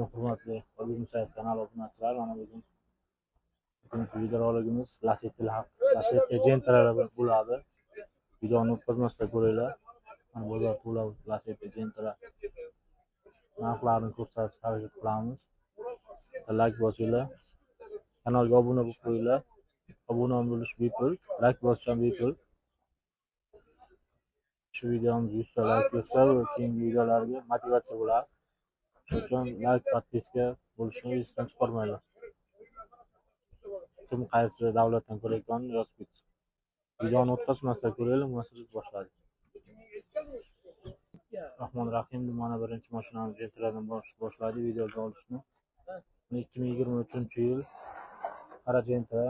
bugun hurmatli Oybek Musayev kanali obunachilar, mana bugun videorolikimiz Lacetti Gentra bo'ladi. Videoni o'tkazmasdan ko'ringlar. Mana bozor to'la Lacetti Gentra narxlarini ko'rsatishga harakat qilamiz. Like bosinglar, kanalga obuna bo'lib qo'yinglar. Obuna bo'lish bepul, like bosish ham bepul. Shu videomiz 100 ta like bersa, keyingi videolarga motivatsiya bo'ladi. Shuning uchun like, podpiska bo'lishni esdan chiqarmanglar. Kim qaysi davlatdan ko'rayotganini yozib ketsin. Videoni o'tkazmasdan ko'raylik, biz boshladik. Rahmonrahim, mana birinchi mashinamiz Gentra'dan boshladi videoga olishni. 2023 yil qora Gentra,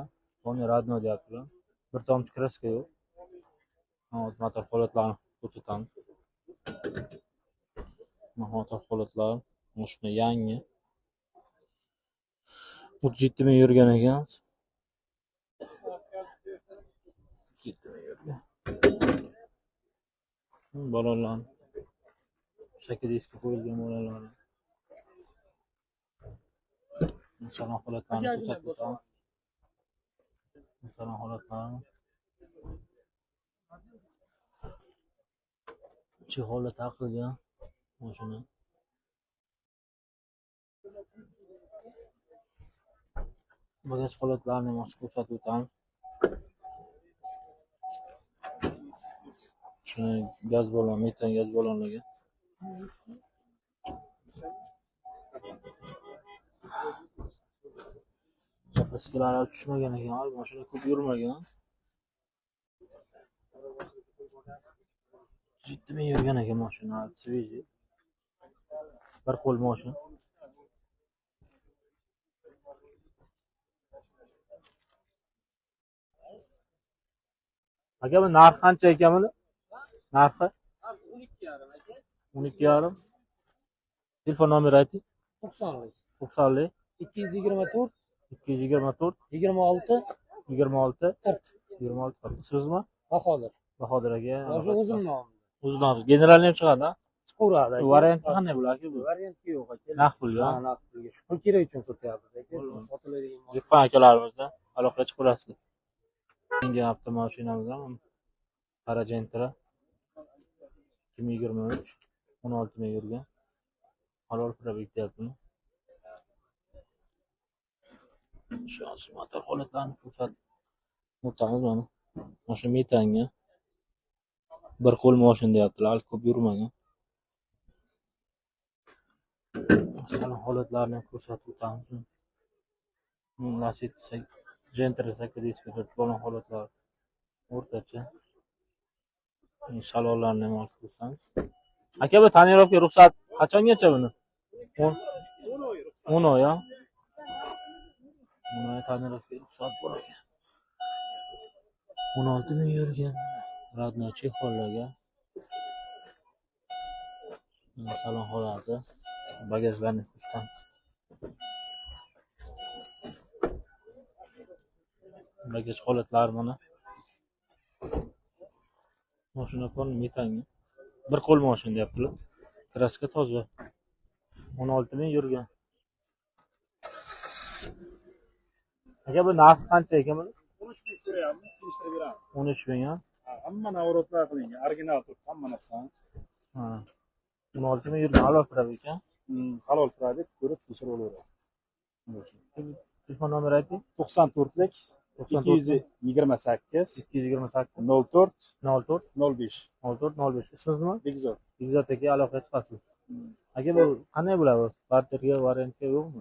buni radno deyaptilar. Bir tomchi kraska yo'q. Motor holatlarini ko'rsatamiz. Motor holatlari mashina yangi. 37 ming yurgan ekan. 37 ming yurgan. Bolalar 8 diska qo'yilgan bolalar. Masalan holatlarini ko'rsatib o'tamiz. Masalan holatlarini chexolda taqilgan mashina. Bagaj holatlarini ham ko'rsatib o'tamiz. Shuni gaz balon, metan gaz balonlarga. Zapaskalar tushmagan ekan, mashina ko'p yurmagan. 7 ming yurgan ekan mashina, sveji. Bir qo'l mashina. Aka, bu narxi qancha ekan buni? Narxi 12,5 aka. 12,5. Telefon nomeri ayting. 90lik. 90lik 224 224 26 26 40. 26. Ismingizmi? Bahodir. Bahodir aka. O'sha o'zim nomim. O'z nomi. Generalni ham chiqadi, ha? Chiqaveradi aka. Varianti qanday bo'ladi bu? Varianti yo'q aka. Naqd pulga. Ha, naqd pulga. Shu pul kerak uchun sotyapmiz aka. Sotiladigan mashina. Dehqon akalarimizdan aloqa chiqarasizlar. Yangi avtomashinamizdan qora Gentra 2023 16 ming yurgan. Halol probek deyapti. Shu motor holatlarini ko'rsatib o'tamiz mana. Mashina metanga bir qo'l mashina deyaptilar, ko'p yurmagan. Masalan holatlarini ko'rsatib o'tamiz. Lacetti Gentra 8 diska bo'lgan holatlar o'rtacha. Salonlarni ham olib ko'rsamiz. Aka, bu tonirovka ruxsat qachongacha buni? 10 oy, ha? Buni tonirovka ruxsat bor ekan. 16 ming yurgan. Radno chexollarga. Salon holati. Bagajlarni ko'rsatamiz. Bagaj holatlari mana. Mashina kon metanga. Bir qo'l mashina deyaptilar. Kraska toza. 16 ming yurgan. Aka, bu narxi qancha ekan buni? 13 ming so'rayapmiz, kelishtirib beramiz. 13 ming, ha? Hamma navrotlar qilingan, original turib, hamma narsani. Ha. 16 ming yurgan halol probek, ha? Halol probek ko'rib tekshirib olaveradi. Telefon nomeri ayting. 94lik 228 228 04 04 05. 04 05. Ismingizmi? Bekzod. Bekzod aka, aloqa chiqasiz. Aka, bu qanday bo'ladi? Barterga, variantga yo'qmi?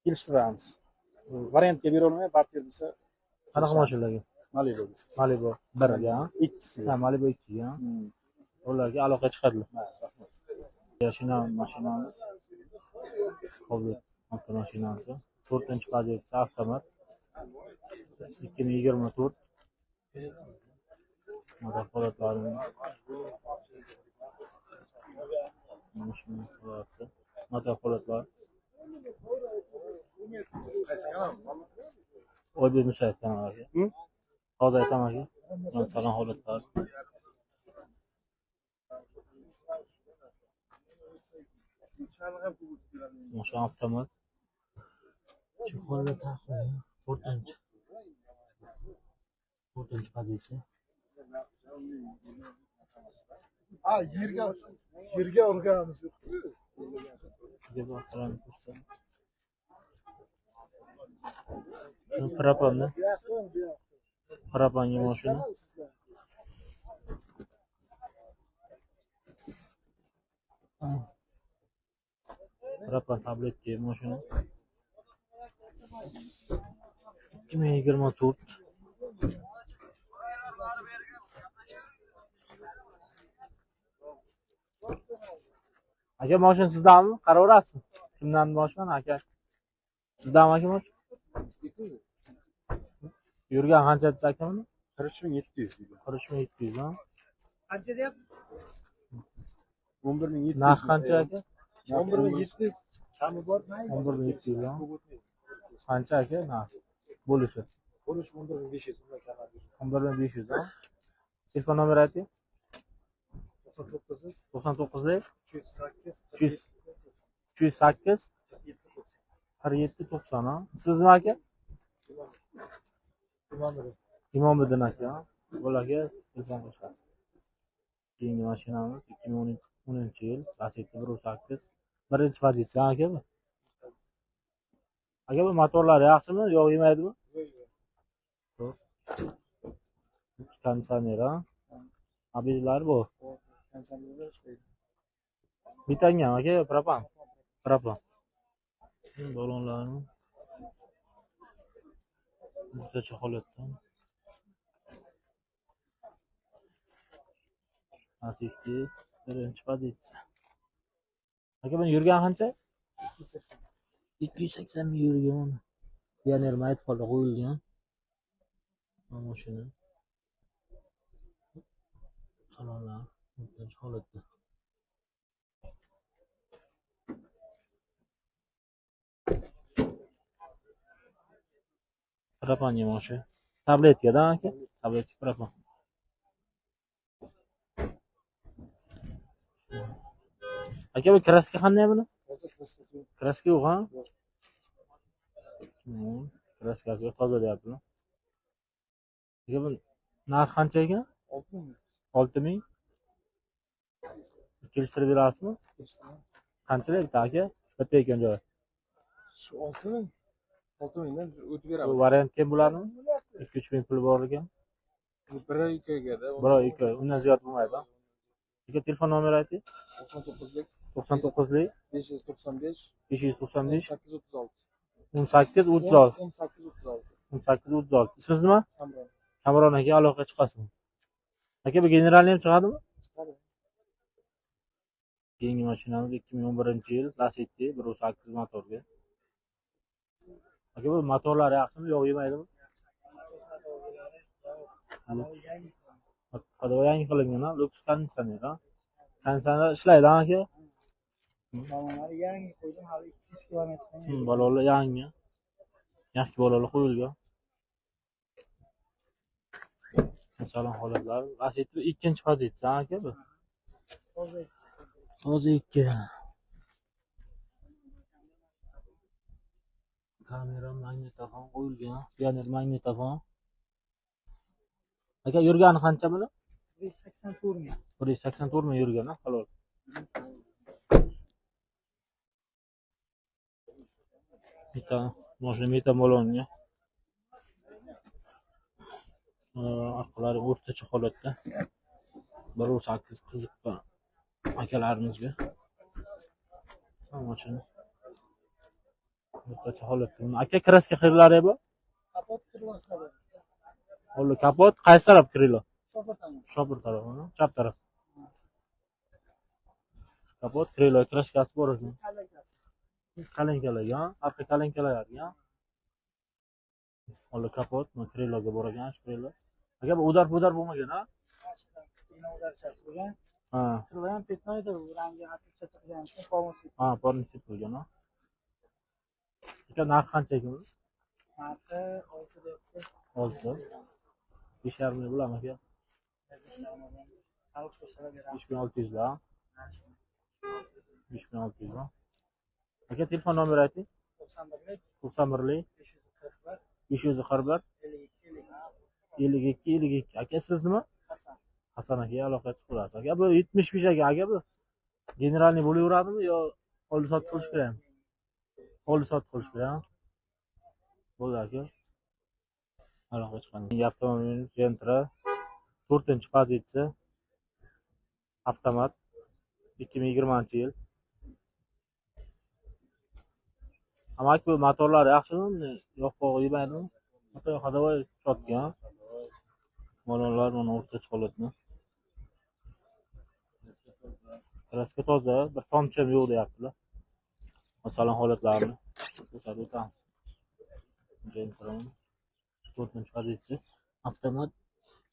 Kelishtiramiz. Variantga bera olmay, barter desa Qanaqa mashinalarga? Malibu. Malibu 1 ga, ha? Ikkisi. Ha, Malibu 2 ga. Ularga aloqa chiqadilar. Mashina mashinamiz. Qobil avtomashinasi. 4-pozitsiya avtomat. 2024. Motor holatlarini mashina holati. Motor holatlari. Oybek Musayev kanaliga. Hozir aytaman aka. Salon holatlari. Moshina avtomat. Chexolda taxladi. 4-chi. 4-chi pozitsiya. Yerga urganimiz yo'q-ku. Yerga boqtiramiz ko'rsam. Parapanda. Parapanga moshina. Parapan tabletga moshina. 2024. Aka moshina sizdanmi? Qaraverasizmi? Kimdan moshina aka? Sizdanmi aka moshina? Yurgan qancha desiz aka buni? 4700. 4700 ha? Qancha deyapti? 11700. Narx qancha aka? 11700. Kami bor? 11700 ha? Qancha aka narx? Bo'lishi. Bo'lish 11500. 11500 ha? Telefon nomeri ayting. 99 99 308 308 4790 ha? Siz nima aka? Imomiddin aka. Bularga telefon qilishadi. Keyingi mashinamiz 2010-yil, Lacetti 1.8. Birinchi pozitsiya aka bu. Aka bu motorlari yaxshimi? Yog' yemaydimi? Yo'q. Konditsioner ha? Abizlar bu. Bitanga aka, propan. Propan. Balonlarni. O'rtacha holatda. Lacetti birinchi pozitsiya. Aka buni yurgan qancha? 280 ming yurgan. Pioner maytqolda qo'yilgan. Mashina. Salonlar o'rtacha holatda. Propanga moshi. Tabletka-da aka? Tabletka propan. Aka bu kraska qanday buni? Kraska yo'q ha? Kraskasi yo'q, toza deyapti. Aka bu narx qancha ekan? 6000. Kelishtirib berasizmi? Qanchalar bitta aka? Bitta ekan joy. 6000. 6000 dan o'tib Bu beramiz. variant kim bularni? 2-3 ming pul bor ekan. 1-2ga-da. 1-2, undan ziyod bo'lmaydi. Aka telefon nomeri ayting. 99lik 99lik 595 595 1836. 1836. 1836. 1836. Ismingiz nima? Kamron. Kamron aka, aloqa chiqasizmi? Aka bu generalni ham chiqadimi? Chiqadi. Keyingi mashinamiz 2011-yil Lacetti 1.8 motorga. Aka bu motorlari yaxshimi, yog' yemaydimi? Qadava yangi qilingan, Lux konditsioner ha? Konditsioner ishlaydi aka? Balonlari yangi qo'ydim, hali 200 kilometrdan. Balonlar yangi. Yaxshi balonlar qo'yilgan. Salon holatlari. Lacetti 2-chi pozitsiya aka bu. Hozir 2. Kamera, magnitofon qo'yilgan. Pioner magnitofon. Aka yurgani qancha buni? 184 ming. 184 ming yurgan ha, halol. Bitta mashina metabolonga. Orqalari o'rtacha holatda. 1.8 qiziqqan akalarimizga. Mashina o'rtacha holatda. Aka kraska qirlari bu? Kapot kirvosadi. Oldin kapot qaysi taraf kirilo? Shofir tomon. Shofir tarafini, chap taraf. Kapot kirilo, kraskasi bor ekan. Qalinkalarga, orqa qalinkalarga. Oldin kapot, mana kriloga bor ekan, krilo. Aka bu udar bo'lmagan ha? Ha. Kirgan ketmaydi, rangi hatto chiqgan, qolmoqchi. Ha, pornisi bo'lgan ha. Aka narx qancha ekan? Narxi 6 debdi. 6. 5,5 ming bo'ladimi aka? 5600 beramiz. 5600 da. 5600 da. Aka telefon nomeri ayting. 91'lik 91lik 541 541 52 52 52. Aka ismingiz nima? Hasan. Hasan aka aloqa chiqilasiz. Aka bu 75 aka bu. Generalniy bo'laveradimi yo qo'lni sot qilish kerakmi? Qo'lni sot qilish kerak. Bo'ldi aka. Aloqa chiqadi. Avtomobil Gentra 4-pozitsiya. Avtomat 2020-yil. Amak bu motorlari yaxshimi? Yo'q yemaydimi? Motor hadavoy chotgan. Motorlar mana o'rtacha holatni. Kraska toza, bir tomchi ham yo'q deyaptilar. Masalan, holatlarini ko'rsatib o'tamiz. Gentra 4-pozitsiya. Avtomat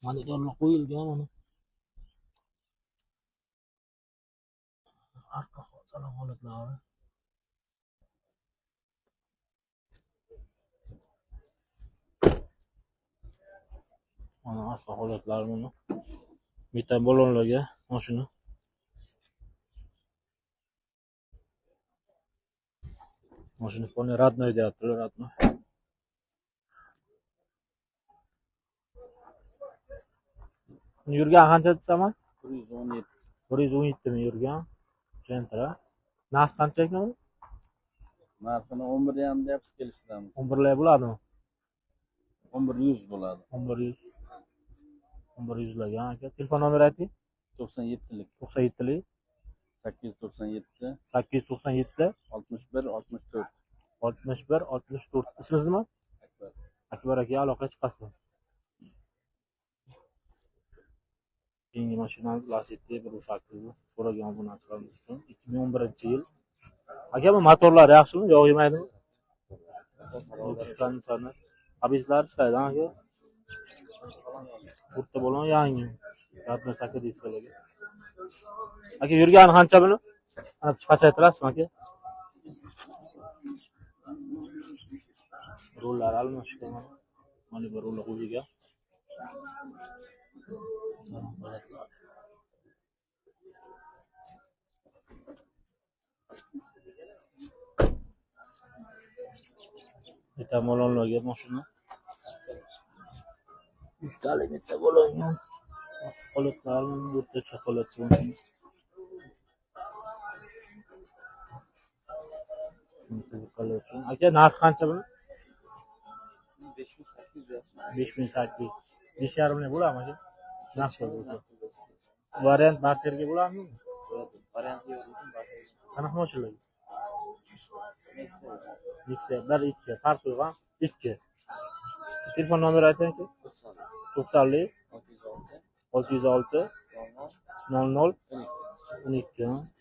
monitorlar qo'yilgan mana. Arqa salon holatlari. Mana arqa holatlari mana. Metan balonlarga mashina. Mashina polni radnoy deyaptilar, radnoy. Yurgan qancha desam? 117. 117 mi yurgan? Gentra. Narx qancha ekan? Narxini 11 deyapsiz, kelishtiramiz. 11 bo'ladimi? 11.100 bo'ladi. 1100. 1100 lagan aka. Telefon nomeri ayting. 97lik 97lik 897 897 61 64. 61 64. Ismingiz nima? Akbar. Akbar aka aloqa chiqasiz. Keyingi mashinamiz Lacetti 1.8 so'ragan obunachilarimiz uchun 2011-yil. Aka bu motorlar yaxshimi? Yog' yemaydimi? O'tishgan insonlar. Habislar ishlaydi aka. Burta bo'lgan yangi. Radnoy aka deysiz. Aka yurgani qancha buni? Ana pasaytirasizmi aka? Rollar almashgan. Mana bir rollar qo'yilgan. Metan balonlarga mashina. 3 tali metan balongan. Holatlarni o'rtacha holatda. Aka narx qancha buni? 5800. 5,5 bo'ladimi aka? Narx bo'lsa. Variant barterga bo'ladimi? Variant yo'q. Qanaqa mashinalar? Nexia 1 2 farqi yo'q, 2. Telefon nomeri ayting aka. 90 606 00 12.